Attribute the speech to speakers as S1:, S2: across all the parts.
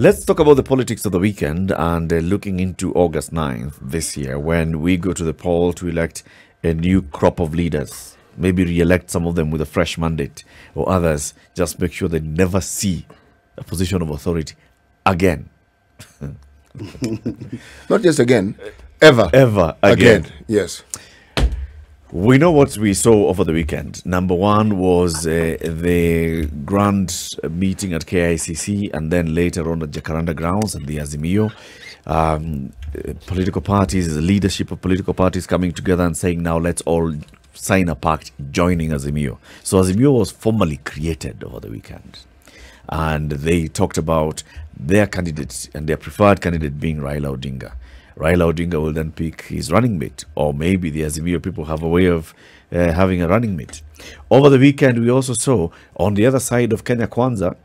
S1: Let's talk about the politics of the weekend and looking into August 9th this year when we go to the poll to elect a new crop of leaders. Maybe re-elect some of them with a fresh mandate, or others just make sure they never see a position of authority again.
S2: Not just again, ever.
S1: Ever again.
S2: Yes.
S1: We know what we saw over the weekend. Number one was the grand meeting at KICC, and then later on at Jacaranda grounds at the Azimio. Political parties, the leadership of political parties coming together and saying, now let's all sign a pact joining Azimio. So Azimio was formally created over the weekend. And they talked about their candidates and their preferred candidate being Raila Odinga. Raila Odinga will then pick his running mate, or maybe the Azimio people have a way of having a running mate. Over the weekend, we also saw on the other side of Kenya Kwanza,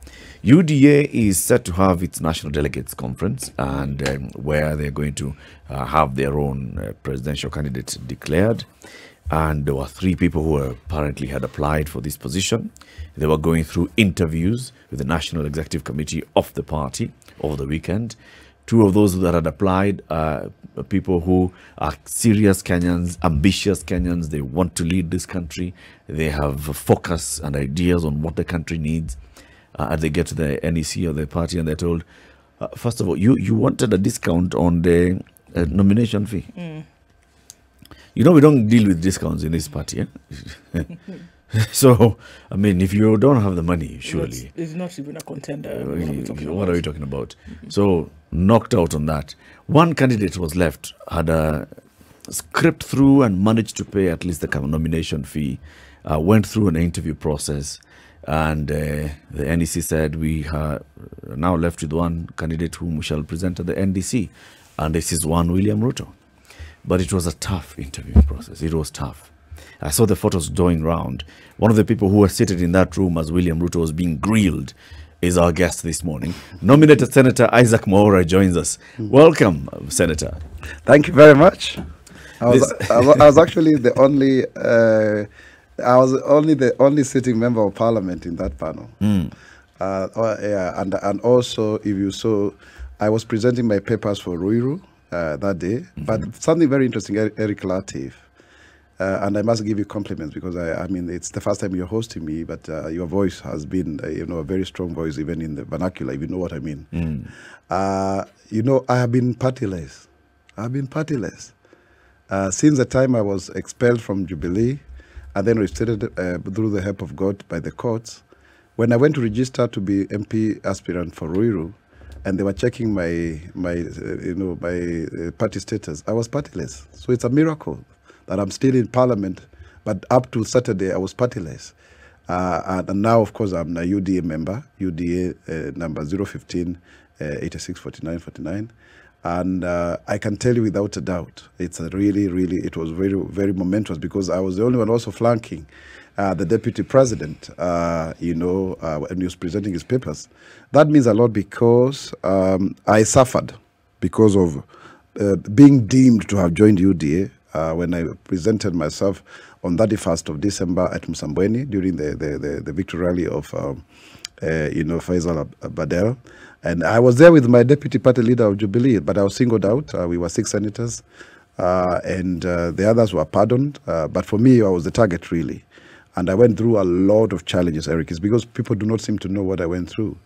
S1: UDA is set to have its National Delegates Conference, and where they're going to have their own presidential candidate declared. And there were 3 people who apparently had applied for this position. They were going through interviews with the National Executive Committee of the party over the weekend. 2 of those that had applied are people who are serious Kenyans, ambitious Kenyans. They want to lead this country. They have focus and ideas on what the country needs. As they get to the NEC or the party, and they're told, first of all, you wanted a discount on the nomination fee. You know, we don't deal with discounts in this party. Eh? So, I mean, if you don't have the money, surely.
S3: It's not even a contender.
S1: What are we talking about? So, knocked out on that. One candidate was left, had a script through and managed to pay at least the nomination fee, went through an interview process, and the NEC said, we are now left with one candidate whom we shall present at the NDC, and this is one William Ruto. But it was a tough interview process. It was tough. I saw the photos going round. One of the people who were seated in that room as William Ruto was being grilled is our guest this morning. Nominated Senator Isaac Mwaura joins us. Welcome, Senator.
S4: Thank you very much. I was actually the only the only sitting member of parliament in that panel. And also, if you saw, I was presenting my papers for Ruiru that day. But something very interesting, Eric Latif. And I must give you compliments because I mean, it's the first time you're hosting me, but your voice has been, a very strong voice, even in the vernacular, if you know what I mean. I have been partyless. I've been partyless. Since the time I was expelled from Jubilee and then restated through the help of God by the courts, when I went to register to be MP aspirant for Ruiru, and they were checking my party status, I was partyless. So it's a miracle that I'm still in Parliament, but up to Saturday I was partyless. And now, of course, I'm a UDA member, UDA number 015 86 49 49. And I can tell you without a doubt, it's a really, it was very, very momentous because I was the only one also flanking the Deputy President, when he was presenting his papers. That means a lot because I suffered because of being deemed to have joined UDA when I presented myself on 31st of December at Msambweni during the victory rally of, Faisal Badel. And I was there with my deputy party leader of Jubilee, but I was singled out. We were 6 senators, and the others were pardoned. But for me, I was the target, really. And I went through a lot of challenges, Eric. It's because people do not seem to know what I went through.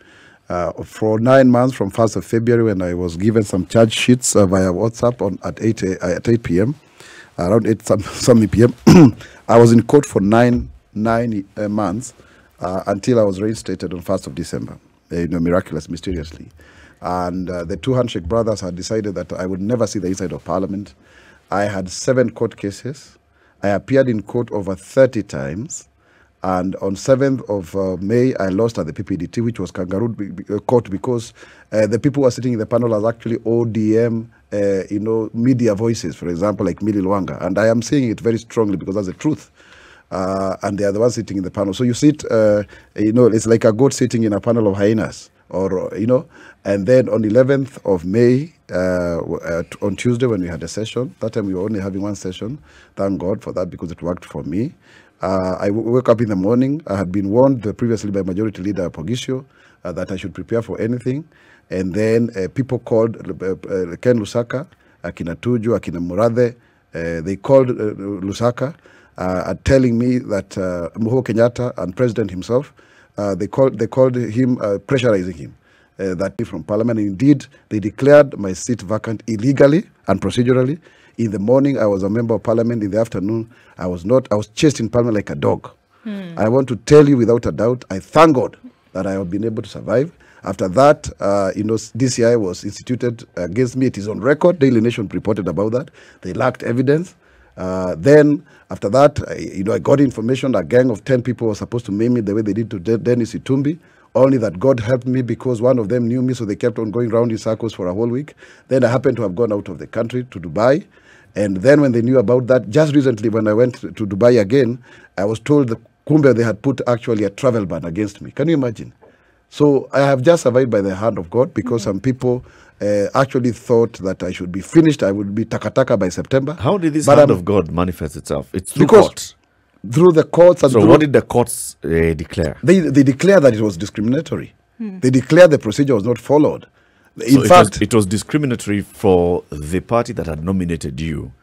S4: For 9 months, from 1st of February, when I was given some charge sheets via WhatsApp at 8 p.m., around 8 some p.m., I was in court for nine months until I was reinstated on 1st of December, miraculous, mysteriously. And the 2 Handshake brothers had decided that I would never see the inside of Parliament. I had 7 court cases. I appeared in court over 30 times. And on 7th of May, I lost at the PPDT, which was Kangaroo Court, because the people who were sitting in the panel was actually ODM, media voices, for example, like Millie Luanga. And I am saying it very strongly because that's the truth. And they are the ones sitting in the panel. So you sit, it's like a goat sitting in a panel of hyenas, and then on 11th of May, on Tuesday when we had a session, that time we were only having 1 session. Thank God for that because it worked for me. I woke up in the morning. I had been warned previously by Majority Leader Pogisho that I should prepare for anything. And then people called Ken Lusaka, Akina Tuju, Akina Murathe. They called Lusaka telling me that Uhuru Kenyatta and President himself, they called him, pressurizing him. That from Parliament. Indeed, they declared my seat vacant illegally and procedurally. In the morning, I was a member of Parliament. In the afternoon, I was not. I was chased in Parliament like a dog. I want to tell you without a doubt, I thank God that I have been able to survive. After that, DCI was instituted against me. It is on record. Daily Nation reported about that. They lacked evidence. Then, after that, I got information. A gang of 10 people was supposed to maim me the way they did to Dennis Itumbi. Only that God helped me because one of them knew me, so they kept on going round in circles for a whole week. Then I happened to have gone out of the country to Dubai. And then when they knew about that, just recently when I went to Dubai again, I was told that Kumbe they had put actually a travel ban against me. Can you imagine? So I have just survived by the hand of God because some people actually thought that I should be finished. I would be takataka by September.
S1: How did this hand of God manifest itself? It's through court.
S4: Through the courts. And
S1: so what did the courts declare?
S4: They declared that it was discriminatory. They declared the procedure was not followed.
S1: In fact, it was discriminatory for the party that had nominated you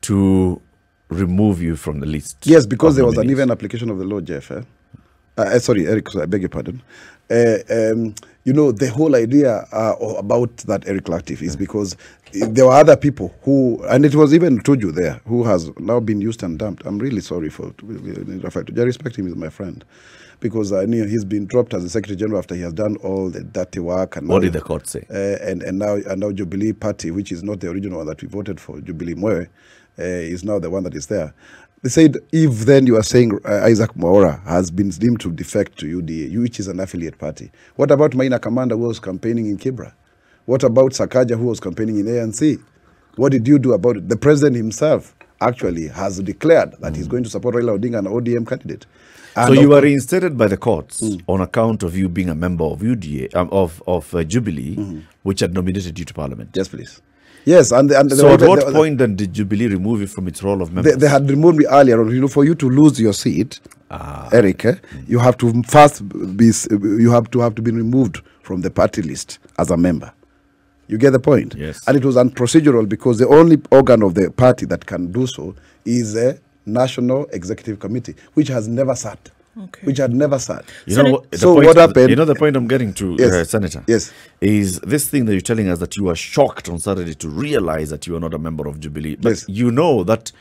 S1: to remove you from the list.
S4: Yes, because there was an even application of the law, Jeff. Sorry, Eric, I beg your pardon. The whole idea about that Eric Lactif is because there were other people who, and it was even Tuju there, who has now been used and dumped. I'm really sorry for Tuju. I respect him as my friend because I knew he's been dropped as the Secretary General after he has done all the dirty work. And
S1: what did the court say?
S4: And now Jubilee Party, which is not the original one that we voted for, Jubilee Mwaura, is now the one that is there. They said, if then you are saying Isaac Mwaura has been deemed to defect to UDA, which is an affiliate party, what about Maina Kamanda, who was campaigning in Kibra? What about Sakaja, who was campaigning in ANC? What did you do about it? The president himself actually has declared that he's going to support Raila Odinga, an ODM candidate. And
S1: so you were reinstated by the courts on account of you being a member of UDA, of Jubilee, which had nominated you to Parliament.
S4: Yes, please. Yes, and
S1: so at what point then did Jubilee remove you from its role of member?
S4: They had removed me earlier on. For you to lose your seat, Eric, you have to first be removed from the party list as a member. You get the point?
S1: Yes.
S4: And it was unprocedural because the only organ of the party that can do so is a National Executive Committee, which has never sat. Okay. Which had never sat.
S1: What happened? You know the point I'm getting to,
S4: yes.
S1: Senator?
S4: Yes.
S1: Is this thing that you're telling us that you were shocked on Saturday to realize that you are not a member of Jubilee. But
S4: yes.
S1: you know that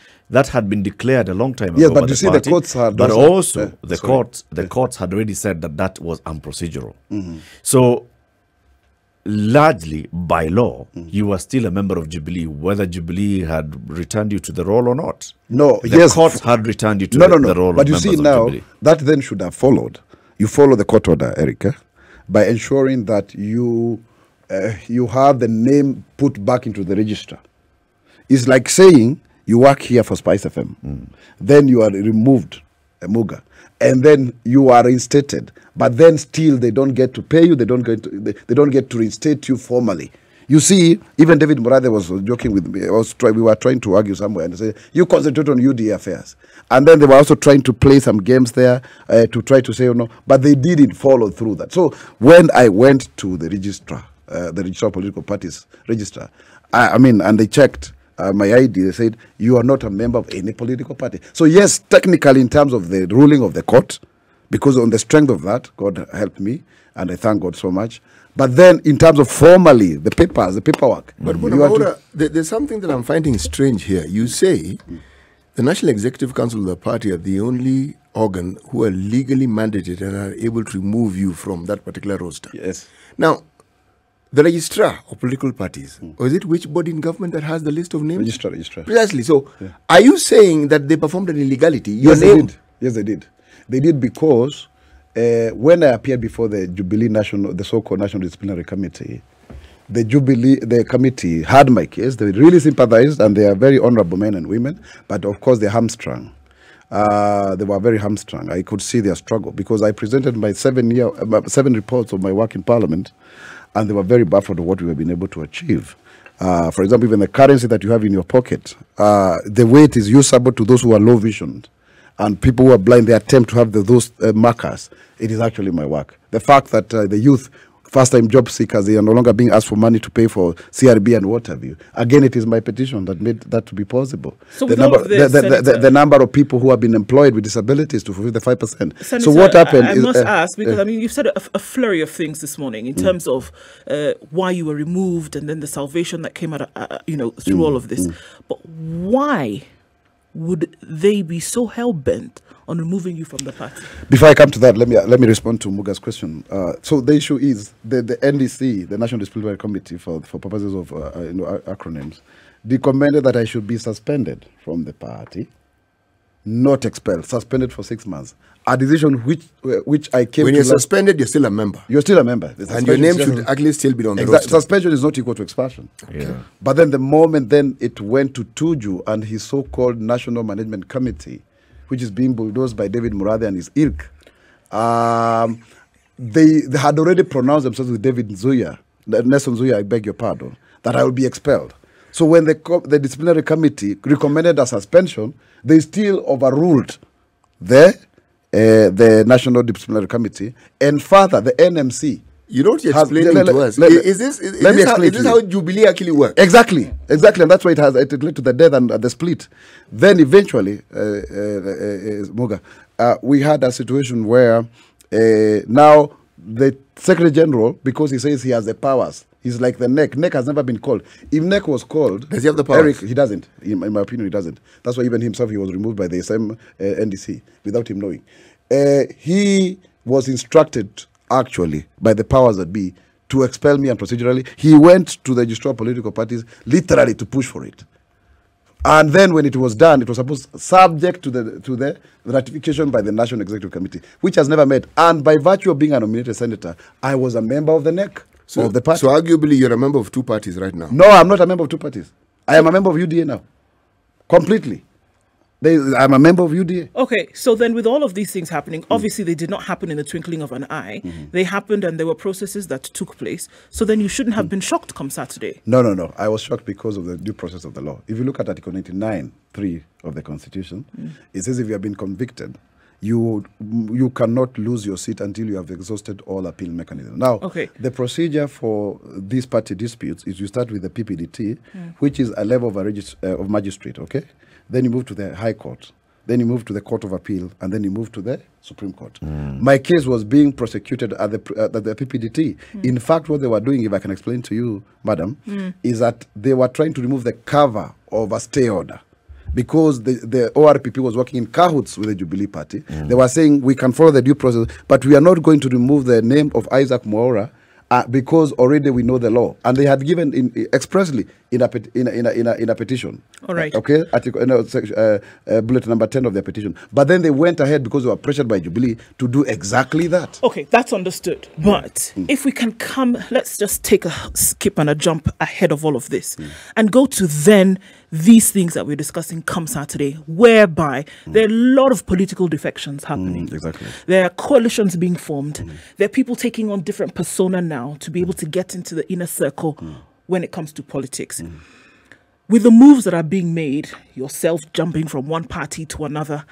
S1: had been declared a long time ago.
S4: Yes, but you see the courts had...
S1: But also, the courts had already said that was unprocedural. So, largely, by law, you were still a member of Jubilee, whether Jubilee had returned you to the role or not.
S4: No,
S1: the courts had returned you to the role of members of Jubilee.
S4: But you see now, that then should have followed. You follow the court order, Erica, by ensuring that you have the name put back into the register. It's like saying you work here for SpiceFM, then you are removed, Muga, and then you are reinstated, but then still they don't get to pay you, they don't get to reinstate you formally. You see, even David Murathe was joking with me. We were trying to argue somewhere and say, you concentrate on UDA affairs. And then they were also trying to play some games there to try to say, oh no, but they didn't follow through that. So when I went to the registrar, the Registrar of Political Parties registrar, and they checked my ID, they said, you are not a member of any political party. So yes, technically in terms of the ruling of the court, because on the strength of that, God helped me, and I thank God so much. But then in terms of formally, the paperwork.
S2: But Mwaura, there's something that I'm finding strange here. You say the National Executive Council of the party are the only organ who are legally mandated and are able to remove you from that particular roster.
S4: Yes.
S2: Now, the registrar of political parties, or is it which body in government that has the list of names?
S4: Registrar.
S2: Precisely. So, are you saying that they performed an illegality?
S4: Yes, they did. Yes, they did. They did because when I appeared before the Jubilee the so-called National Disciplinary Committee, the committee had my case. They really sympathized, and they are very honorable men and women. But of course, they're hamstrung. They were very hamstrung. I could see their struggle because I presented my 7 reports of my work in Parliament, and they were very baffled of what we have been able to achieve. For example, even the currency that you have in your pocket, the weight is usable to those who are low-visioned. And people who are blind, they attempt to have those markers. It is actually my work. The fact that the youth first-time job seekers, they are no longer being asked for money to pay for CRB and what have you. Again, it is my petition that made that to be possible.
S3: So the
S4: number of people who have been employed with disabilities to fulfill the 5%.
S3: Senator,
S4: so what happened?
S3: I must ask, because I mean, you've said a flurry of things this morning in terms of why you were removed and then the salvation that came out, through all of this. But why would they be so hell-bent on removing you from the party?
S4: Before I come to that, let me respond to Muga's question. So the issue is the NDC, the National Disciplinary Committee, for purposes of acronyms, recommended that I should be suspended from the party, not expelled, suspended for 6 months. A decision which I came
S2: when
S4: to.
S2: When you're suspended, you're still a member.
S4: You're still a member.
S2: And your name should actually still be on the roster.
S4: Suspension is not equal to expulsion.
S1: Okay. Yeah.
S4: But then the moment then it went to Tuju and his so-called National Management Committee, which is being bulldozed by David Mwaura and his ilk, they had already pronounced themselves with David Nzuya, Nelson Nzuya, I beg your pardon, that I will be expelled. So when the disciplinary committee recommended a suspension, they still overruled the National Disciplinary Committee, and further, the NMC.
S2: You don't explain it to us. Is this how Jubilee actually works?
S4: Exactly, and that's why it led to the death and the split. Then eventually, Muga, we had a situation where now the Secretary General, because he says he has the powers, he's like the NEC. NEC has never been called. If NEC was called,
S2: does he have the powers?
S4: Eric, he doesn't. In my opinion, he doesn't. That's why even himself, he was removed by the same NDC without him knowing. He was instructed, actually, by the powers that be, to expel me, and procedurally, he went to the registrar political parties literally to push for it. And then when it was done, it was supposed subject to the ratification by the National Executive Committee, which has never met. And by virtue of being a nominated senator, I was a member of the NEC, of the party.
S2: So arguably, you're a member of two parties right now.
S4: No, I'm not a member of two parties. I am a member of UDA now, completely. I'm a member of UDA.
S3: Okay, so then with all of these things happening, obviously they did not happen in the twinkling of an eye. They happened and there were processes that took place. So then you shouldn't have been shocked come Saturday.
S4: No. I was shocked because of the due process of the law. If you look at Article 99(3) of the Constitution, it says if you have been convicted, you cannot lose your seat until you have exhausted all appeal mechanisms. Now, the procedure for these party disputes is you start with the PPDT, which is a level of magistrate, okay? Then you move to the High Court. Then you move to the Court of Appeal. And then you move to the Supreme Court. My case was being prosecuted at the PPDT. In fact, what they were doing, if I can explain to you, madam, is that they were trying to remove the cover of a stay order. Because the ORPP was working in cahoots with the Jubilee Party. They were saying, we can follow the due process, but we are not going to remove the name of Isaac Mwaura because already we know the law. And they had given expressly in a petition.
S3: All right.
S4: Okay, bullet number 10 of their petition. But then they went ahead because they were pressured by Jubilee to do exactly that.
S3: Okay, that's understood. But if we can let's just take a skip and a jump ahead of all of this and go to then these things that we're discussing come Saturday, whereby there are a lot of political defections happening.
S4: Exactly.
S3: There are coalitions being formed. There are people taking on different persona now to be able to get into the inner circle when it comes to politics. With the moves that are being made, yourself jumping from one party to another,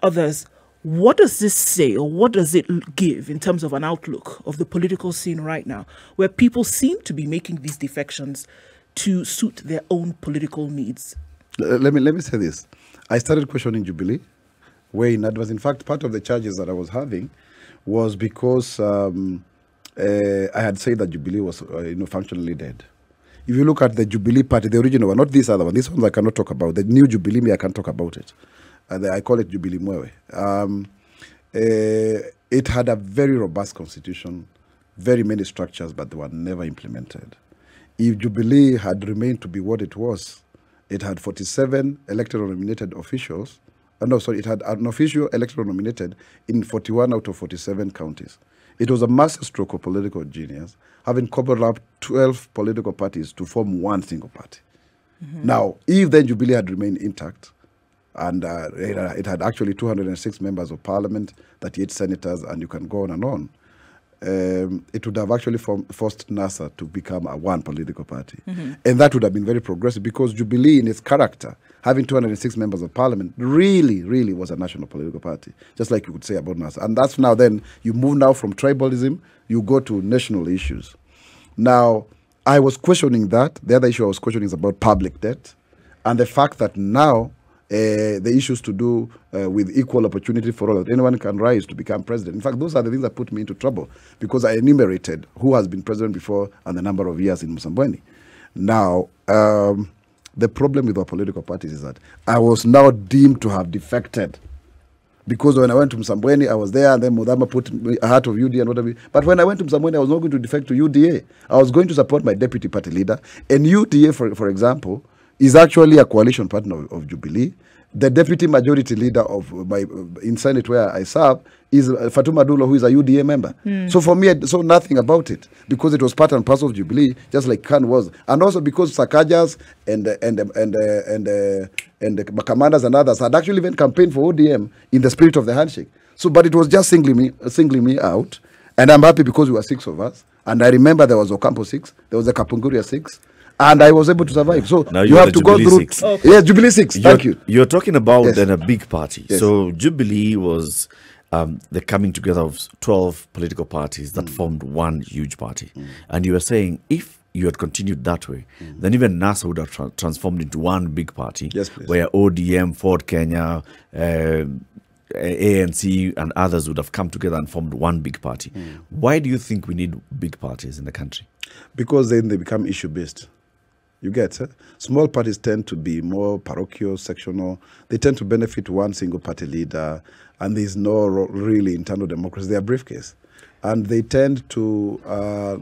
S3: others, what does this say or what does it give in terms of an outlook of the political scene right now, where people seem to be making these defections to suit their own political needs?
S4: Let me say this. I started questioning Jubilee way in advance. In fact, part of the charges that I was having was because I had said that Jubilee was functionally dead. If you look at the Jubilee Party, the original one, not this other one, this one I cannot talk about. The new Jubilee, I can talk about it. I call it Jubilee Mwaura. It had a very robust constitution, very many structures, but they were never implemented. If Jubilee had remained to be what it was, it had 47 elected or nominated officials. It had an official elected or nominated in 41 out of 47 counties. It was a masterstroke of political genius, having cobbled up 12 political parties to form one single party. Now, if then Jubilee had remained intact, and it had actually 206 members of parliament, 38 senators, and you can go on and on, it would have actually forced NASA to become a one political party. And that would have been very progressive, because Jubilee in its character, having 206 members of parliament, really, really was a national political party, just like you could say about NASA. And that's now then, you move now from tribalism, you go to national issues. Now, I was questioning that. The other issue I was questioning is about public debt, and the fact that now the issues to do with equal opportunity for all, that anyone can rise to become president. In fact, those are the things that put me into trouble, because I enumerated who has been president before and the number of years in Msambweni. Now, the problem with our political parties is that I was now deemed to have defected, because when I went to Msambweni, I was there, and then Mudama put a heart of UDA and whatever. But when I went to Msambweni, I was not going to defect to UDA. I was going to support my deputy party leader. And UDA, for example, is actually a coalition partner of Jubilee. The deputy majority leader of in Senate where I serve is Fatuma Dulo, who is a UDA member. So for me, I saw nothing about it, because it was part and parcel of Jubilee, just like Khan was, and also because Sakajas and the commanders and others had actually even campaigned for ODM in the spirit of the handshake. So, but it was just singling me out, and I'm happy because we were 6 of us, and I remember there was Ocampo 6, there was a Kapunguria 6. And I was able to survive. So
S1: now
S4: you have to go through.
S3: Okay.
S4: Yes, Jubilee 6. Thank you.
S1: You're talking about
S4: Yes.
S1: then a big party.
S4: Yes.
S1: So Jubilee was the coming together of 12 political parties that formed one huge party. And you were saying if you had continued that way, then even NASA would have transformed into one big party.
S4: Yes, please.
S1: Where ODM, Ford Kenya, ANC and others would have come together and formed one big party. Why do you think we need big parties in the country?
S4: Because then they become issue-based. You get it? Small parties tend to be more parochial, sectional. They tend to benefit one single party leader, and there's no really internal democracy. They are briefcase. And they tend to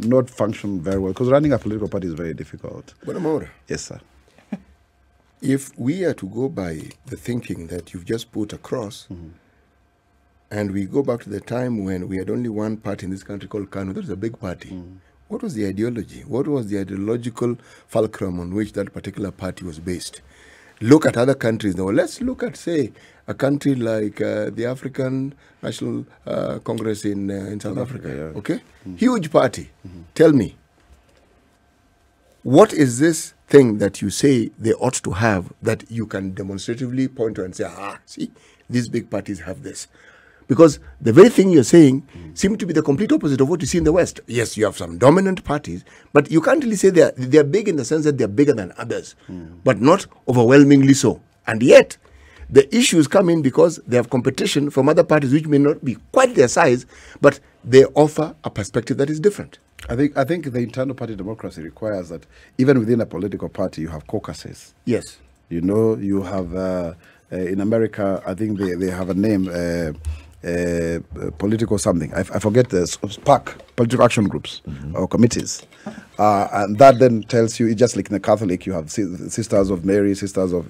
S4: not function very well, because running a political party is very difficult.
S2: But Mwaura,
S4: Yes, sir.
S2: if we are to go by the thinking that you've just put across, and we go back to the time when we had only one party in this country called KANU, that was a big party. What was the ideology? What was the ideological fulcrum on which that particular party was based? Look at other countries now. Let's look at, say, a country like the African National Congress in South Africa.
S4: yeah.
S2: Okay? Huge party. Tell me, what is this thing that you say they ought to have that you can demonstratively point to and say, see, these big parties have this? Because the very thing you're saying seems to be the complete opposite of what you see in the West. Yes, you have some dominant parties, but you can't really say they're big in the sense that they're bigger than others, but not overwhelmingly so. And yet, the issues come in because they have competition from other parties which may not be quite their size, but they offer a perspective that is different.
S4: I think the internal party democracy requires that even within a political party, you have caucuses.
S2: Yes.
S4: You know, you have, in America, I think they have a name, political something. I forget the SPAC, political action groups or committees. And that then tells you, it's just like in the Catholic, you have Sisters of Mary, Sisters of,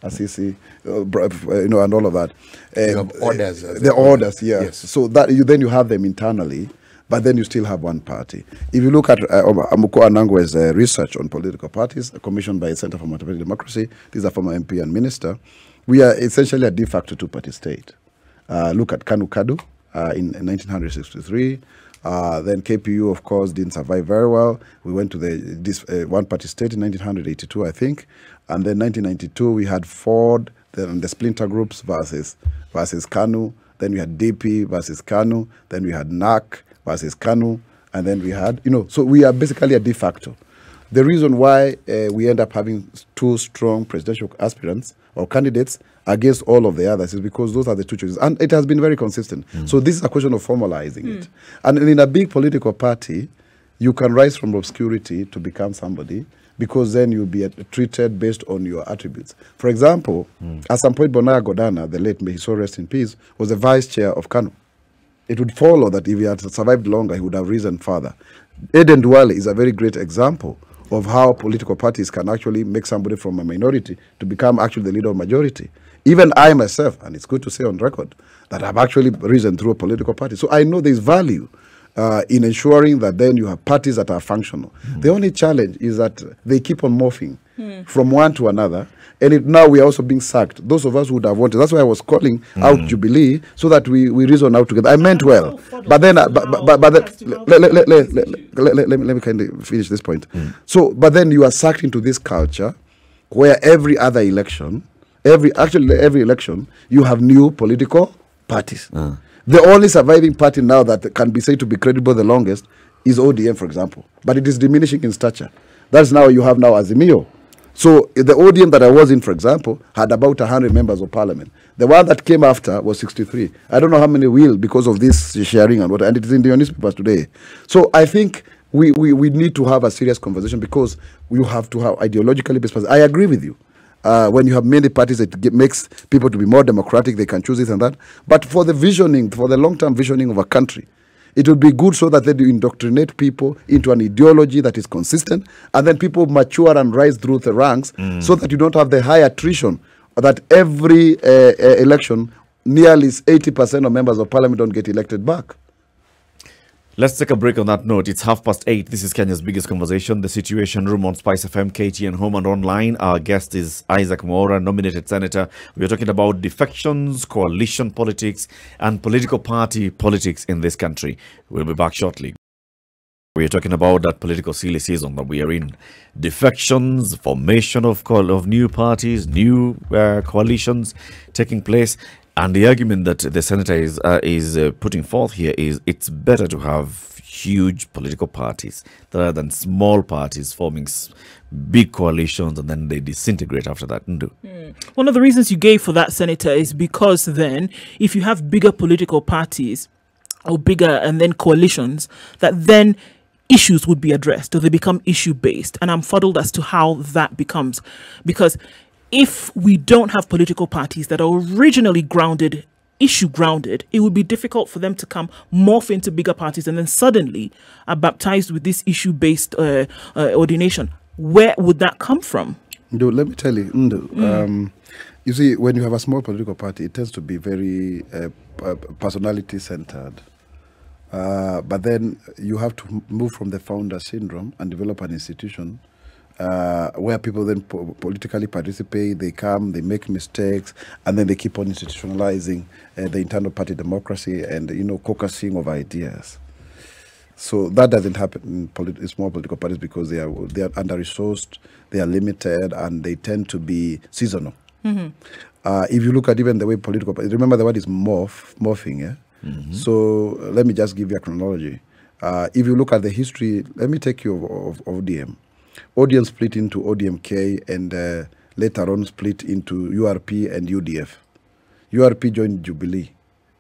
S4: Assisi, and all of that.
S2: You have orders.
S4: The orders, yeah.
S2: Yes.
S4: So that then you have them internally, but then you still have one party. If you look at Amuko Anangwe's research on political parties, commissioned by the Center for Multiparty Democracy, this is a former MP and minister, we are essentially a de facto two-party state. Look at Kanu Kadu in 1963. Then KPU, of course, didn't survive very well. We went to this one-party state in 1982, I think. And then 1992, we had Ford, then the splinter groups versus KANU. Then we had DP versus KANU. Then we had NAC versus KANU. And then we had, so we are basically a de facto. The reason why we end up having two strong presidential aspirants or candidates against all of the others is because those are the two choices. And it has been very consistent. So this is a question of formalizing it. And in a big political party, you can rise from obscurity to become somebody, because then you'll be treated based on your attributes. For example, at some point, Bonaya Godana, the late, may he so rest in peace, was the vice chair of KANU. It would follow that if he had survived longer, he would have risen further. Eden Duale is a very great example of how political parties can actually make somebody from a minority to become actually the leader of majority. Even I myself, and it's good to say on record, that I've actually risen through a political party. So I know there's value in ensuring that then you have parties that are functional. The only challenge is that they keep on morphing. from one to another. And now we are also being sacked. Those of us who would have wanted. That's why I was calling out Jubilee so that we reason out together. I meant well, but then let me kind of finish this point. So, but then you are sucked into this culture where every other election, every election, you have new political parties. The only surviving party now that can be said to be credible the longest is ODM, for example, but it is diminishing in stature. That's now you have now Azimio. So the ODM that I was in, for example, had about 100 members of parliament. The one that came after was 63. I don't know how many will because of this sharing and it is in the newspapers today. So I think we need to have a serious conversation because you have to have ideologically based. I agree with you. When you have many parties, it makes people to be more democratic. They can choose this and that. But for the visioning, for the long-term visioning of a country, it would be good so that they indoctrinate people into an ideology that is consistent, and then people mature and rise through the ranks so that you don't have the high attrition that every election, nearly 80% of members of parliament don't get elected back.
S1: Let's take a break on that note. It's 8:30. This is Kenya's biggest conversation, the Situation Room on SpiceFM, KTN Home and online. Our guest is Isaac Mwaura, nominated senator. We are talking about defections, coalition politics, and political party politics in this country. We'll be back shortly. We are talking about that political silly season that we are in. Defections, formation of new parties, new coalitions taking place. And the argument that the senator is putting forth here is it's better to have huge political parties rather than small parties forming big coalitions and then they disintegrate after that.
S3: One of the reasons you gave for that, Senator, is because then if you have bigger political parties or bigger and then coalitions, that then issues would be addressed or they become issue-based. And I'm fuddled as to how that becomes, because if we don't have political parties that are originally issue grounded, it would be difficult for them to morph into bigger parties and then suddenly are baptized with this issue-based ordination. Where would that come from?
S4: Let me tell you, you see, when you have a small political party, it tends to be very personality-centered. But then you have to move from the founder syndrome and develop an institution where people then politically participate, they come, they make mistakes, and then they keep on institutionalizing the internal party democracy and, caucusing of ideas. So that doesn't happen in small political parties because they are under-resourced, they are limited, and they tend to be seasonal. If you look at even the way political parties, remember the word is morphing, yeah? So let me just give you a chronology. If you look at the history, let me take you of ODM. ODM split into ODMK and later on split into URP and UDF. URP joined Jubilee,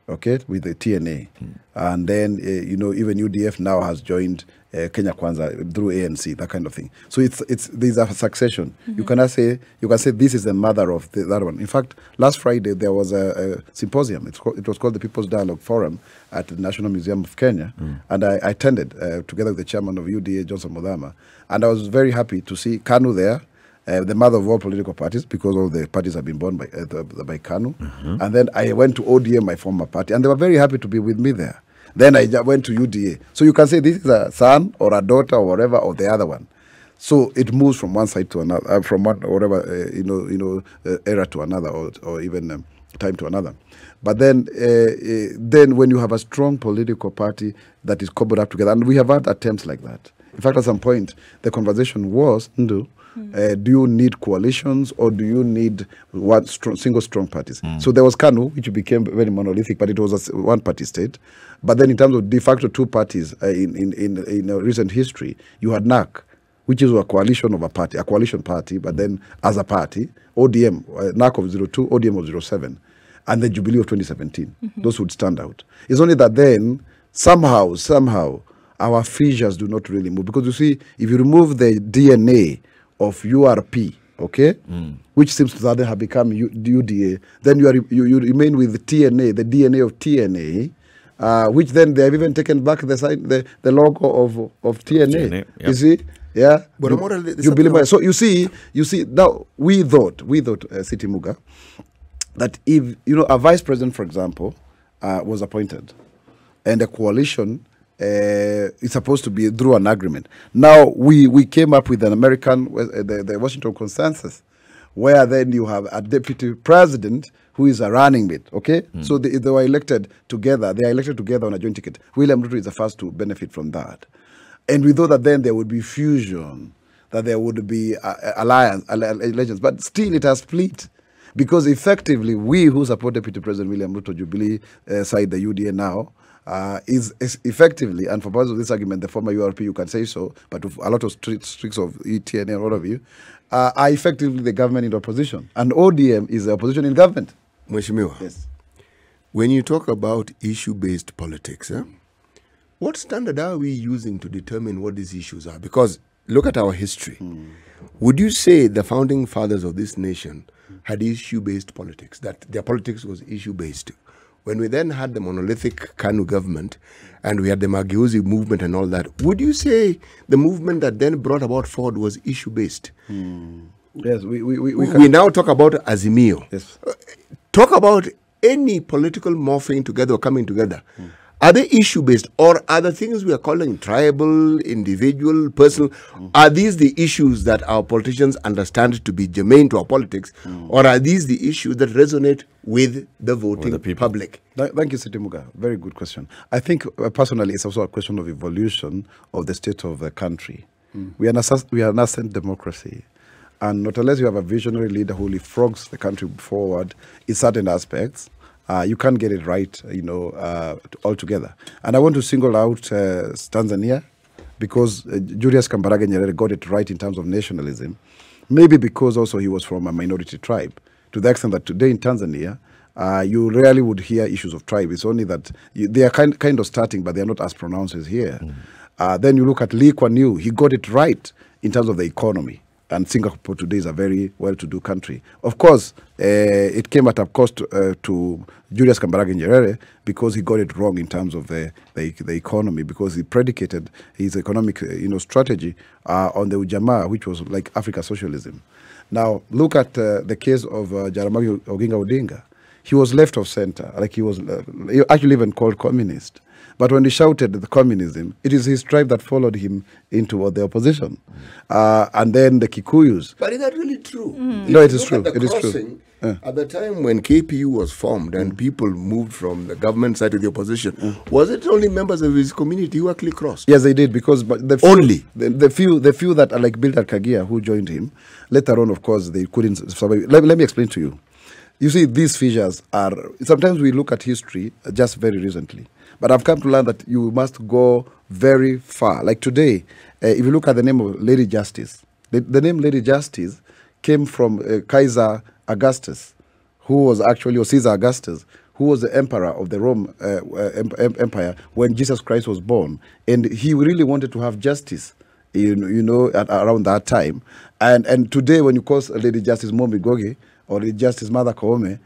S4: okay, with the TNA. And then, even UDF now has joined Kenya Kwanza through ANC, that kind of thing. So there's a succession. You can say this is the mother of that one. In fact, last Friday there was a symposium. It was called the People's Dialogue Forum at the National Museum of Kenya, and I attended together with the chairman of UDA, Johnson Modama, and I was very happy to see KANU there. The mother of all political parties, because all the parties have been born by KANU. And then I went to ODM, my former party, and they were very happy to be with me there. Then I went to UDA. So you can say this is a son or a daughter or whatever or the other one. So it moves from one side to another, from one or whatever era to another, or even time to another. But then when you have a strong political party that is cobbled up together, and we have had attempts like that. In fact, at some point, the conversation was, do you need coalitions or do you need single strong parties? So there was KANU, which became very monolithic, but it was a one-party state. But then in terms of de facto two parties in recent history, you had NAC, which is a coalition of a coalition party, but then as a party, ODM, NAC of 02, ODM of 07, and the Jubilee of 2017. Those would stand out. It's only that then somehow, our fissures do not really move. Because you see, if you remove the DNA of URP, okay, which seems to then have become UDA, then you remain with the TNA, the DNA of TNA, which then they have even taken back the logo of TNA.
S1: Yep.
S4: You see, yeah.
S2: But
S4: so you see now we thought, City Muga, that if a vice president, for example, was appointed, and a coalition it's supposed to be through an agreement. Now, we came up with an American, the Washington Consensus, where then you have a deputy president who is a running mate, okay? So they were elected together. They are elected together on a joint ticket. William Ruto is the first to benefit from that. And we thought that then there would be fusion, that there would be allegiance. But still it has split. Because effectively, we who support Deputy President William Ruto, Jubilee side, the UDA now, is effectively, and for purposes of this argument, the former URP, you can say so, but with a lot of streaks of ETN and all of you, are effectively the government in opposition. And ODM is the opposition in government.
S2: Mheshimiwa,
S4: Yes.
S2: when you talk about issue-based politics, what standard are we using to determine what these issues are? Because look at our history. Would you say the founding fathers of this nation had issue-based politics, that their politics was issue-based? When we then had the monolithic KANU government and we had the Mageuzi movement and all that, would you say the movement that then brought about Ford was issue-based?
S4: Yes,
S2: We now talk about Azimio.
S4: Yes.
S2: Talk about any political morphing together or coming together. Are they issue-based, or are the things we are calling tribal, individual, personal, are these the issues that our politicians understand to be germane to our politics, or are these the issues that resonate with the voting public?
S4: Thank you, Siti Muga. Very good question. I think personally it's also a question of evolution of the state of the country. We are a nascent democracy. And not unless you have a visionary leader who leapfrogs the country forward in certain aspects, you can't get it right, altogether. And I want to single out Tanzania, because Julius Kambarage Nyerere got it right in terms of nationalism, maybe because also he was from a minority tribe, to the extent that today in Tanzania, you rarely would hear issues of tribe. It's only that they are kind of starting, but they are not as pronounced as here. Then you look at Lee Kuan Yew, he got it right in terms of the economy. And Singapore today is a very well-to-do country. Of course, it came at a cost to Julius Kambarage Nyerere, because he got it wrong in terms of the economy, because he predicated his economic strategy on the Ujamaa, which was like Africa socialism. Now, look at the case of Jaramogi Oginga Odinga. He was left of center, like he was actually even called communist. But when he shouted the communism, it is his tribe that followed him into the opposition. And then the Kikuyus.
S2: But is that really true?
S4: No, it is true. It is true.
S2: At the time when KPU was formed and people moved from the government side to the opposition, was it only members of his community who actually crossed?
S4: Yes, they did, because the few that are like Bildad Kagia who joined him, later on, of course, they couldn't survive. Let me explain to you. You see, these fissures are, sometimes we look at history just very recently. But I've come to learn that you must go very far. Like today, if you look at the name of Lady Justice, the name Lady Justice came from Kaiser Augustus, who was actually, or Caesar Augustus, who was the emperor of the Rome Empire when Jesus Christ was born. And he really wanted to have justice, around that time. And today, when you call Lady Justice Momi Goge or Lady Justice Mother Koome,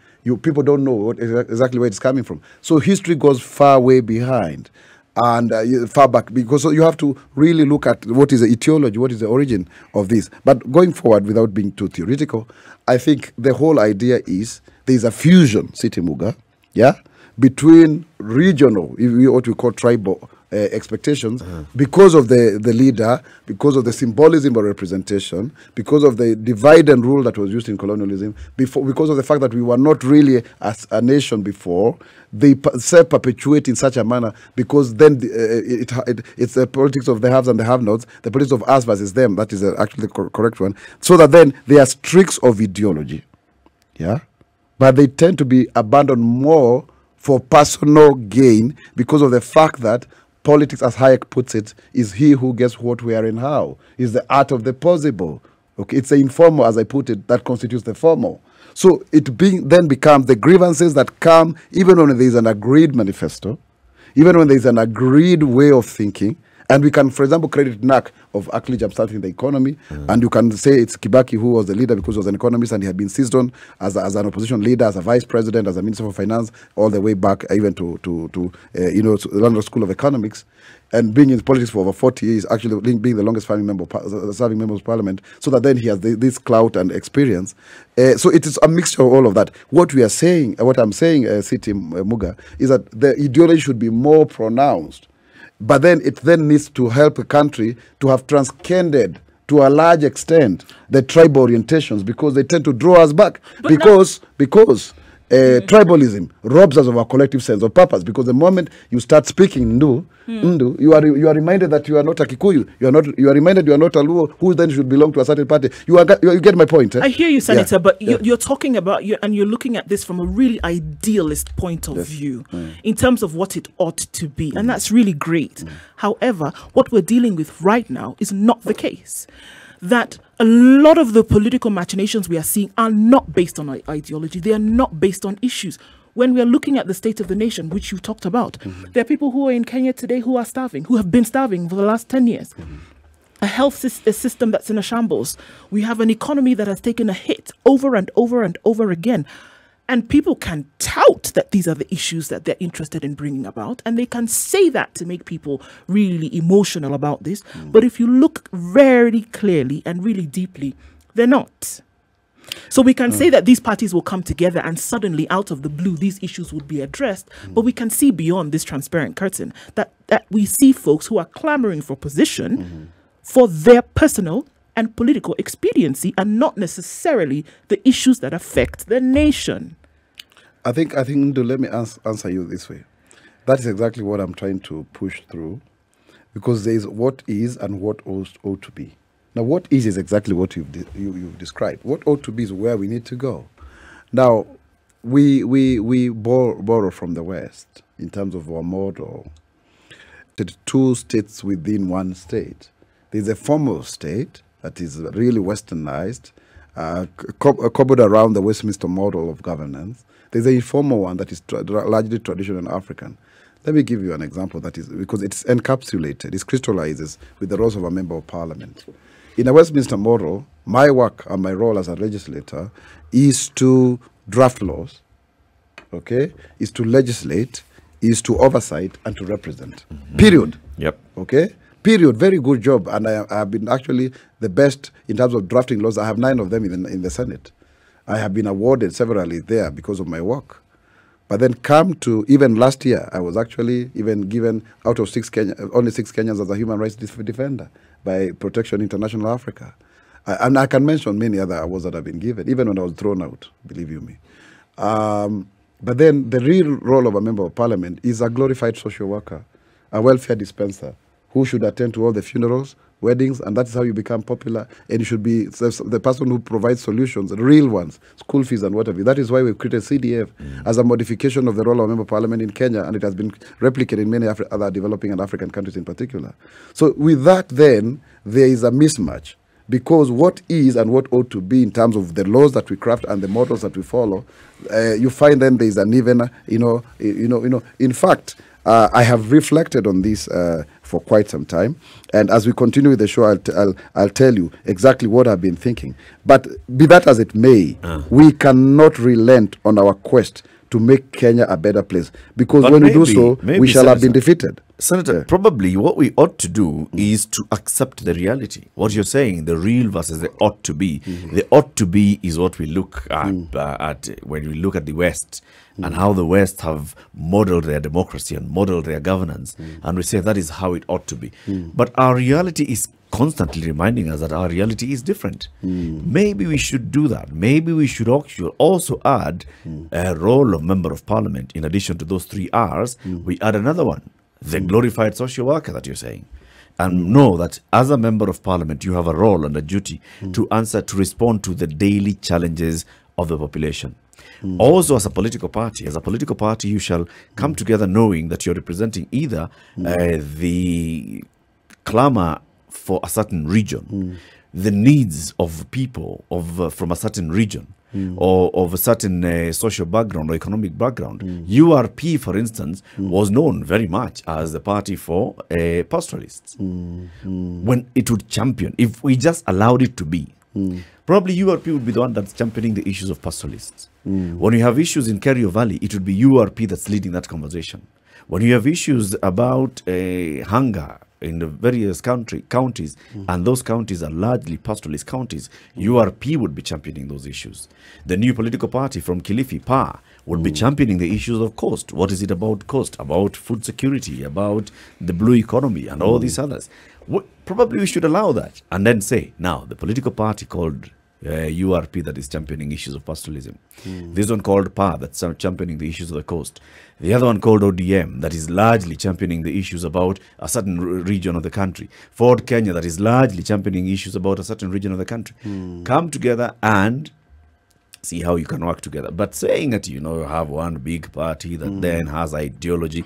S4: people don't know exactly where it's coming from. So history goes far way behind and far back, because you have to really look at what is the etiology, what is the origin of this. But going forward, without being too theoretical, I think the whole idea is there's a fusion, Siti Muga, between regional, what we call tribal expectations, because of the leader, because of the symbolism of representation, because of the divide and rule that was used in colonialism, because of the fact that we were not really as a nation before. They self-perpetuate in such a manner, because then it's the politics of the haves and the have-nots, the politics of us versus them. That is actually the correct one. So that then there are streaks of ideology, but they tend to be abandoned more for personal gain, because of the fact that politics, as Hayek puts it, is he who gets what, where, and how. Is the art of the possible. Okay, it's the informal, as I put it, that constitutes the formal. So it then becomes the grievances that come even when there is an agreed manifesto, even when there is an agreed way of thinking. And we can, for example, credit NAC of actually jumpstarting the economy. And you can say it's Kibaki who was the leader because he was an economist and he had been seized on as an opposition leader, as a vice president, as a minister for finance, all the way back even to the London School of Economics. And being in politics for over 40 years, actually being the longest serving member of parliament, so that then he has this clout and experience. So it is a mixture of all of that. What we are saying, what I'm saying, Siti Muga, is that the ideology should be more pronounced. but then it then needs to help a country to have transcended to a large extent the tribal orientations, because they tend to draw us back, because tribalism robs us of our collective sense of purpose. Because the moment you start speaking Ndu, you are reminded that you are not a Kikuyu. You are reminded you are not a Luo, who then should belong to a certain party. You get my point. Eh?
S3: I hear you, Senator, but you're talking about and you're looking at this from a really idealist point of view in terms of what it ought to be, and that's really great. However, what we're dealing with right now is not the case. That a lot of the political machinations we are seeing are not based on ideology. They are not based on issues. When we are looking at the state of the nation, which you talked about, there are people who are in Kenya today who are starving, who have been starving for the last 10 years. A health system that's in a shambles. We have an economy that has taken a hit over and over and over again. And people can tout that these are the issues that they're interested in bringing about, and they can say that to make people really emotional about this. But if you look very clearly and really deeply, they're not. So we can say that these parties will come together and suddenly, out of the blue, these issues would be addressed. But we can see beyond this transparent curtain that we see folks who are clamoring for position for their personal and political expediency, and not necessarily the issues that affect the nation.
S4: I think, Ndu, let me answer you this way. That is exactly what I'm trying to push through, because there is what is and what ought to be. Now, what is exactly what you've described. What ought to be is where we need to go. Now, we borrow from the West in terms of our model. The two states within one state. There's a formal state that is really westernized, cobbled around the Westminster model of governance. There's an informal one that is largely traditional and African. Let me give you an example that is, because it's encapsulated, it crystallizes with the roles of a member of parliament. In a Westminster model, my work and my role as a legislator is to draft laws, okay, is to legislate, is to oversight, and to represent. Period.
S1: Yep.
S4: Okay? Period. Very good job. And I have been actually the best in terms of drafting laws. I have 9 of them in the Senate. I have been awarded severally there because of my work. But then come to, even last year, I was actually even given out of only 6 Kenyans as a human rights defender by Protection International Africa. And I can mention many other awards that have been given, even when I was thrown out, believe you me. But then the real role of a member of parliament is a glorified social worker, a welfare dispenser, who should attend to all the funerals, weddings, and that's how you become popular. And you should be the person who provides solutions, real ones, school fees and whatever. That is why we've created CDF as a modification of the role of a member of parliament in Kenya, and it has been replicated in many other developing and African countries in particular. So with that, then, there is a mismatch, because what is and what ought to be in terms of the laws that we craft and the models that we follow, you find then there is an even, in fact, I have reflected on this for quite some time, and as we continue with the show, I'll tell you exactly what I've been thinking. But be that as it may, we cannot relent on our quest to make Kenya a better place, because when we do so, we shall have been defeated.
S1: Senator, probably what we ought to do is to accept the reality. What you're saying, the real versus the ought to be. The ought to be is what we look at when we look at the West and how the West have modeled their democracy and modeled their governance. And we say that is how it ought to be. But our reality is constantly reminding us that our reality is different. Maybe we should do that. Maybe we should also add a role of member of parliament. In addition to those 3 R's, we add another one, the glorified social worker that you're saying. And know that as a member of parliament, you have a role and a duty to respond to the daily challenges of the population. Also, as a political party, you shall come together knowing that you're representing either the clamor for a certain region, the needs of people from a certain region, or of a certain social background or economic background. URP, for instance, was known very much as the party for pastoralists. When it would champion, if we just allowed it to be, probably URP would be the one that's championing the issues of pastoralists. When you have issues in Kerio Valley, it would be URP that's leading that conversation. When you have issues about hunger in the various counties, and those counties are largely pastoralist counties, URP would be championing those issues. The new political party from Kilifi, PA, would be championing the issues of coast. What is it about coast? About food security, about the blue economy, and all these others. Probably we should allow that, and then say, now, the political party called URP that is championing issues of pastoralism. This one called PA that's championing the issues of the coast. The other one called ODM that is largely championing the issues about a certain region of the country. Ford Kenya that is largely championing issues about a certain region of the country. Come together and see how you can work together. But saying that, you have one big party that then has ideology.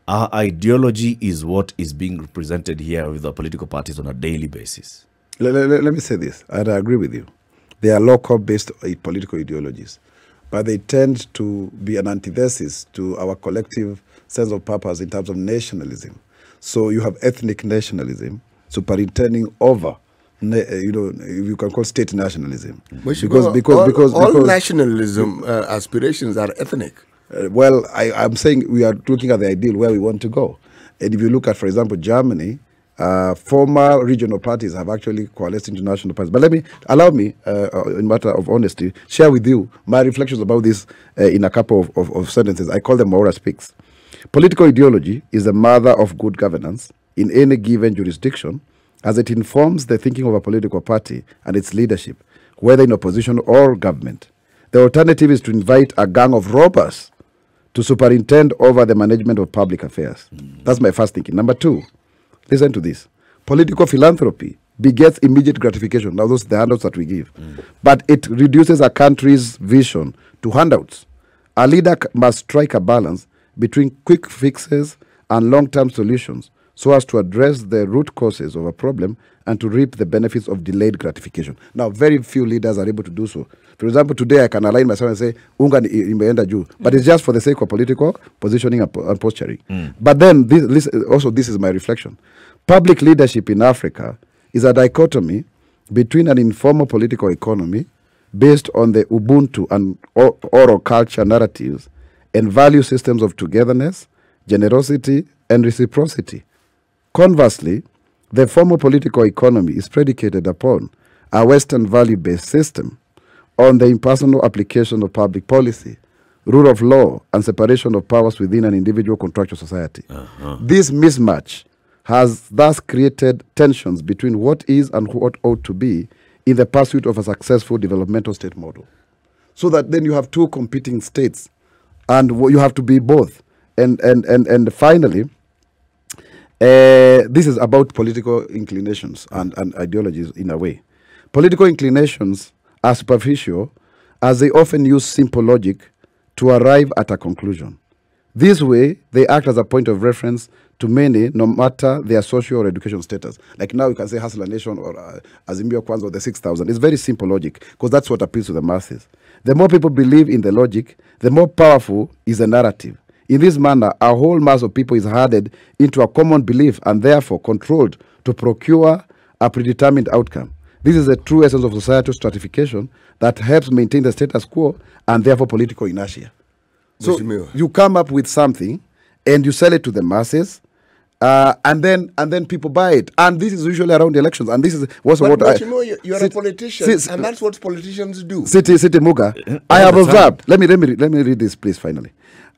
S1: Our ideology is what is being represented here with the political parties on a daily basis.
S4: Let me say this, and I agree with you. They are local-based political ideologies, but they tend to be an antithesis to our collective sense of purpose in terms of nationalism. So you have ethnic nationalism superintending over, you can call state nationalism.
S2: Because all nationalism aspirations are ethnic.
S4: Well, I'm saying we are looking at the ideal where we want to go. And if you look at, for example, Germany, former regional parties have actually coalesced into national parties. But allow me, in matter of honesty, share with you my reflections about this in a couple of sentences. I call them Mwaura Speaks. Political ideology is the mother of good governance in any given jurisdiction, as it informs the thinking of a political party and its leadership, whether in opposition or government. The alternative is to invite a gang of robbers to superintend over the management of public affairs. That's my first thinking. Number two, listen to this. Political philanthropy begets immediate gratification. Now, those are the handouts that we give. But it reduces a country's vision to handouts. A leader must strike a balance between quick fixes and long-term solutions so as to address the root causes of a problem and to reap the benefits of delayed gratification. Now, very few leaders are able to do so. For example, today I can align myself and say, unga imeenda juu, but it's just for the sake of political positioning and posturing. But then, this is my reflection. Public leadership in Africa is a dichotomy between an informal political economy based on the Ubuntu and oral culture narratives and value systems of togetherness, generosity, and reciprocity. Conversely, the formal political economy is predicated upon a Western value-based system on the impersonal application of public policy, rule of law, and separation of powers within an individual contractual society. This mismatch has thus created tensions between what is and what ought to be in the pursuit of a successful developmental state model. So that then you have two competing states, and you have to be both. And finally, this is about political inclinations and ideologies in a way. Political inclinations are superficial as they often use simple logic to arrive at a conclusion. This way, they act as a point of reference to many, no matter their social or education status. Like now you can say Hustler Nation or Azimio Kwanza or the 6,000. It's very simple logic because that's what appeals to the masses. The more people believe in the logic, the more powerful is the narrative. In this manner, a whole mass of people is herded into a common belief and therefore controlled to procure a predetermined outcome. This is the true essence of societal stratification that helps maintain the status quo and therefore political inertia. So you come up with something and you sell it to the masses, and then people buy it. And this is usually around elections. And this is what's what
S2: you're a politician, and that's what politicians do.
S4: City Muga. I have observed. Let me read this, please. Finally,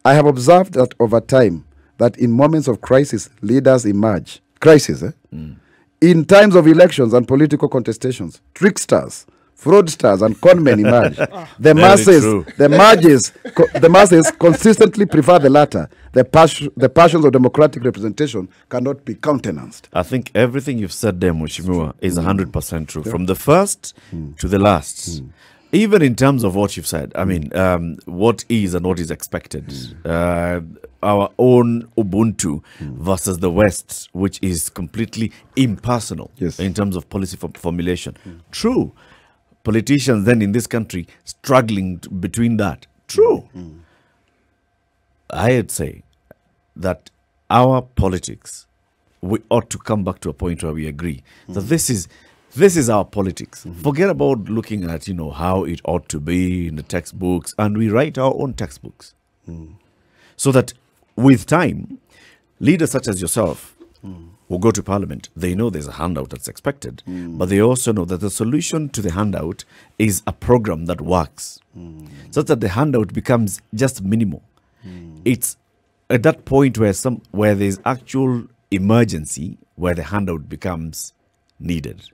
S4: I have observed that over time, that in moments of crisis, leaders emerge. In times of elections and political contestations, tricksters, fraudsters, and conmen emerge. The masses consistently prefer the latter. The passions of democratic representation cannot be countenanced.
S1: I think everything you've said there, Mheshimiwa, is 100% true. From the first to the last. Even in terms of what you've said, I mean, what is and what is expected. Our own Ubuntu versus the West, which is completely impersonal in terms of policy formulation. True. Politicians then in this country struggling between that. True. I'd say that our politics, we ought to come back to a point where we agree that this is our politics. Forget about looking at, how it ought to be in the textbooks, and we write our own textbooks. So that with time, leaders such as yourself who go to Parliament, they know there's a handout that's expected, but they also know that the solution to the handout is a program that works, such that the handout becomes just minimal. It's at that point where there's actual emergency where the handout becomes needed.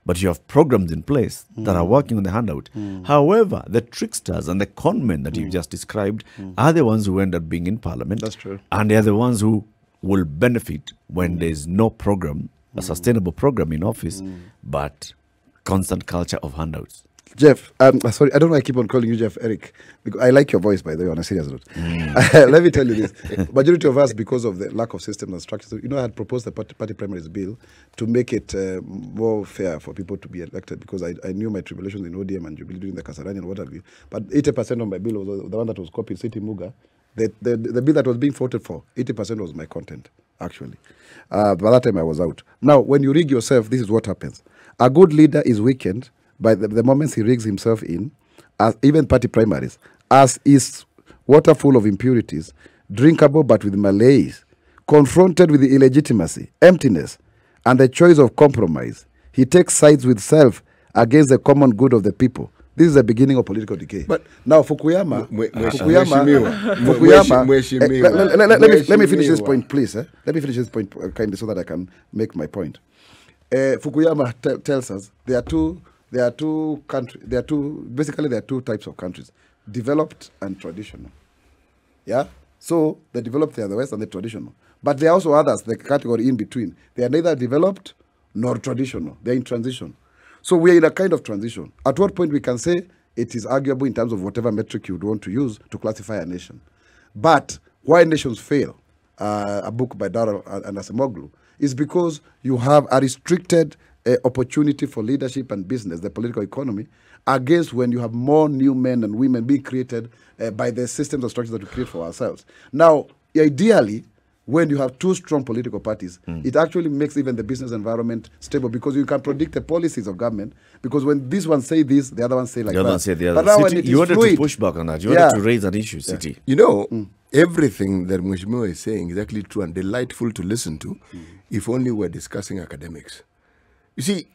S1: But you have programs in place that are working on the handout. However, the tricksters and the conmen that you just described are the ones who end up being in Parliament.
S4: That's true.
S1: And they are the ones who will benefit when there's no program, a sustainable program in office, but constant culture of handouts.
S4: Jeff, sorry, I don't know why I keep on calling you Jeff Eric. Because I like your voice, by the way, on a serious note. Let me tell you this. Majority of us, because of the lack of systems and structures, I had proposed the party primaries bill to make it more fair for people to be elected, because I knew my tribulations in ODM and Jubilee during the Kasarani and what have you. But 80% of my bill was the one that was copied, City Muga. The bill that was being voted for, 80% was my content, actually. By that time, I was out. Now, when you rig yourself, this is what happens. A good leader is weakened by the moments he rigs himself in, as even party primaries, as is water full of impurities, drinkable but with malaise, confronted with the illegitimacy, emptiness, and the choice of compromise. He takes sides with self against the common good of the people. This is the beginning of political decay. But now Fukuyama, let me finish this point, please. Let me finish this point kindly so that I can make my point. Fukuyama tells us there are two types of countries, developed and traditional. Yeah? So the developed, they are the West, and the traditional. But there are also others, the category in between. They are neither developed nor traditional. They are in transition. So we are in a kind of transition. At what point we can say it is arguable in terms of whatever metric you would want to use to classify a nation. But why nations fail, a book by Darrell and Asimoglu, is because you have a restricted opportunity for leadership and business, the political economy, against when you have more new men and women being created by the systems and structures that we create for ourselves. Now, ideally, when you have two strong political parties, it actually makes even the business environment stable, because you can predict the policies of government, because when this one say this, the other one say like that. The other one say the other. But now when
S1: you wanted to push back on that. You wanted to raise an issue, City.
S2: You know, everything that Mheshimiwa is saying is actually true and delightful to listen to, if only we're discussing academics. You see,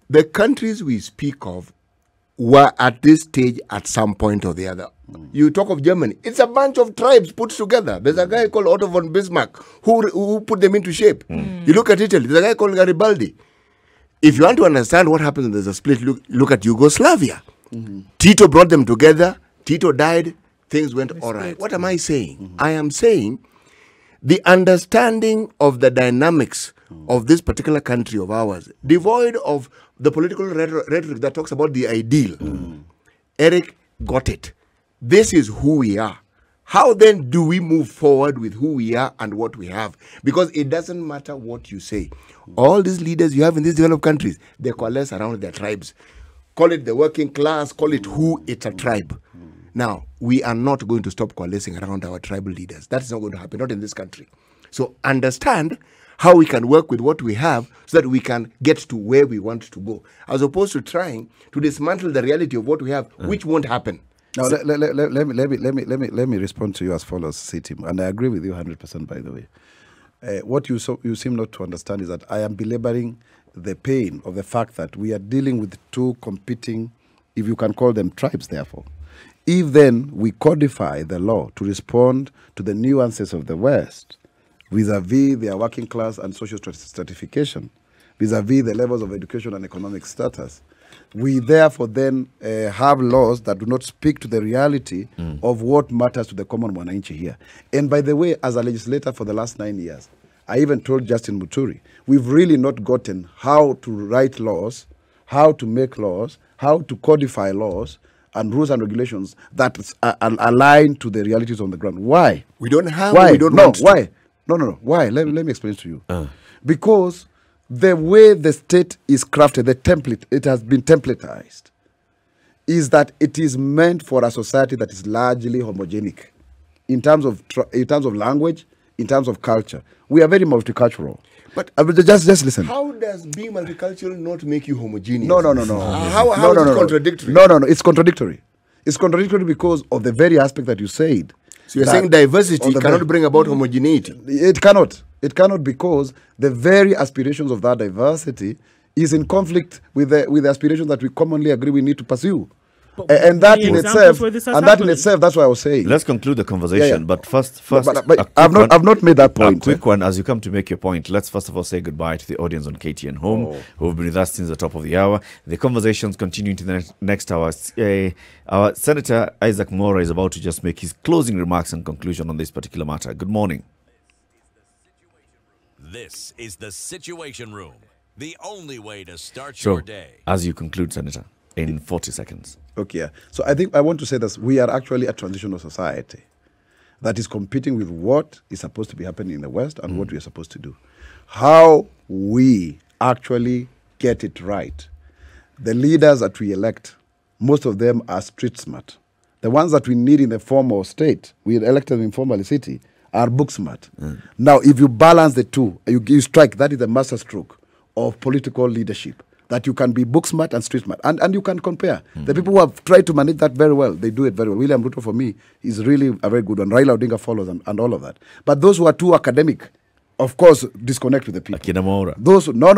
S2: the countries we speak of were at this stage at some point or the other. You talk of Germany, it's a bunch of tribes put together. There's a guy called Otto von Bismarck who put them into shape. You look at Italy, there's a guy called Garibaldi. If you want to understand what happens when there's a split, look at Yugoslavia. Tito brought them together, Tito died, things went all right. What am I saying? I am saying the understanding of the dynamics of this particular country of ours, devoid of the political rhetoric that talks about the ideal. Eric got it. This is who we are. How then do we move forward with who we are and what we have? Because it doesn't matter what you say. All these leaders you have in these developed countries, they coalesce around their tribes. Call it the working class, call it who, it's a tribe. Now, we are not going to stop coalescing around our tribal leaders. That's not going to happen, not in this country. So understand how we can work with what we have so that we can get to where we want to go, as opposed to trying to dismantle the reality of what we have, which won't happen.
S4: Now, let me respond to you as follows, Sitim, and I agree with you 100%, by the way. What you seem not to understand is that I am belaboring the pain of the fact that we are dealing with two competing, if you can call them tribes, therefore. If then we codify the law to respond to the nuances of the West, vis-a-vis their working class and social stratification, vis-a-vis the levels of education and economic status, we therefore then have laws that do not speak to the reality of what matters to the common mwananchi here. And by the way, as a legislator for the last 9 years, I even told Justin Muturi, we've really not gotten how to write laws, how to make laws, how to codify laws and rules and regulations that are aligned to the realities on the ground. Why?
S2: We don't have.
S4: Why?
S2: We don't
S4: no.
S2: want to.
S4: Why? No. Why? Let me explain to you. Because the way the state is crafted, the template, it has been templatized, is that it is meant for a society that is largely homogenic in terms of language, in terms of culture. We are very multicultural. But just listen.
S2: How does being multicultural not make you homogeneous?
S4: No.
S2: How is it contradictory?
S4: No. It's contradictory. It's contradictory because of the very aspect that you said.
S2: So you're saying diversity cannot bring about homogeneity?
S4: It cannot. It cannot, because the very aspirations of that diversity is in conflict with the aspirations that we commonly agree we need to pursue. And that in itself, that's what I was saying.
S1: Let's conclude the conversation. But first,
S4: but I've not made that point.
S1: A quick one, as you come to make your point. Let's first of all say goodbye to the audience on KTN Home, who have been with us since the top of the hour. The conversations continue into the next hour. Our Senator Isaac Mwaura is about to just make his closing remarks and conclusion on this particular matter. Good morning.
S5: This is the Situation Room, the only way to start
S1: So,
S5: your day.
S1: as you conclude, Senator, in 40 seconds.
S4: Okay, yeah. So I think I want to say this. We are actually a transitional society that is competing with what is supposed to be happening in the West and what we are supposed to do. How we actually get it right. The leaders that we elect, most of them are street smart. The ones that we need in the formal state, we elected in formal city, are book smart. Now, if you balance the two, you strike, that is the master stroke of political leadership. That you can be book smart and street smart. And you can compare. The people who have tried to manage that very well, they do it very well. William Ruto, for me, is really a very good one. Raila Odinga follows and all of that. But those who are too academic, of course, disconnect with the people.
S1: Akina Mwaura.
S4: Those no.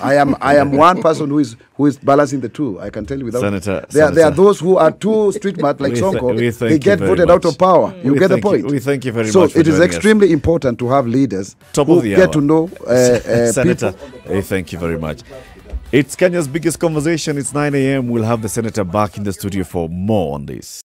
S4: I am one person who is balancing the two. I can tell you without.
S1: Senator,
S4: there are those who are too street smart, like Sonko.
S1: They
S4: get voted out of power. You get the point.
S1: We thank you very much.
S4: So
S1: for
S4: it is
S1: joining us.
S4: extremely important to have leaders
S1: Top
S4: who
S1: of the
S4: get
S1: hour.
S4: to know
S1: Senator,
S4: people.
S1: thank you very much. It's Kenya's biggest conversation. It's 9 a.m. We'll have the Senator back in the studio for more on this.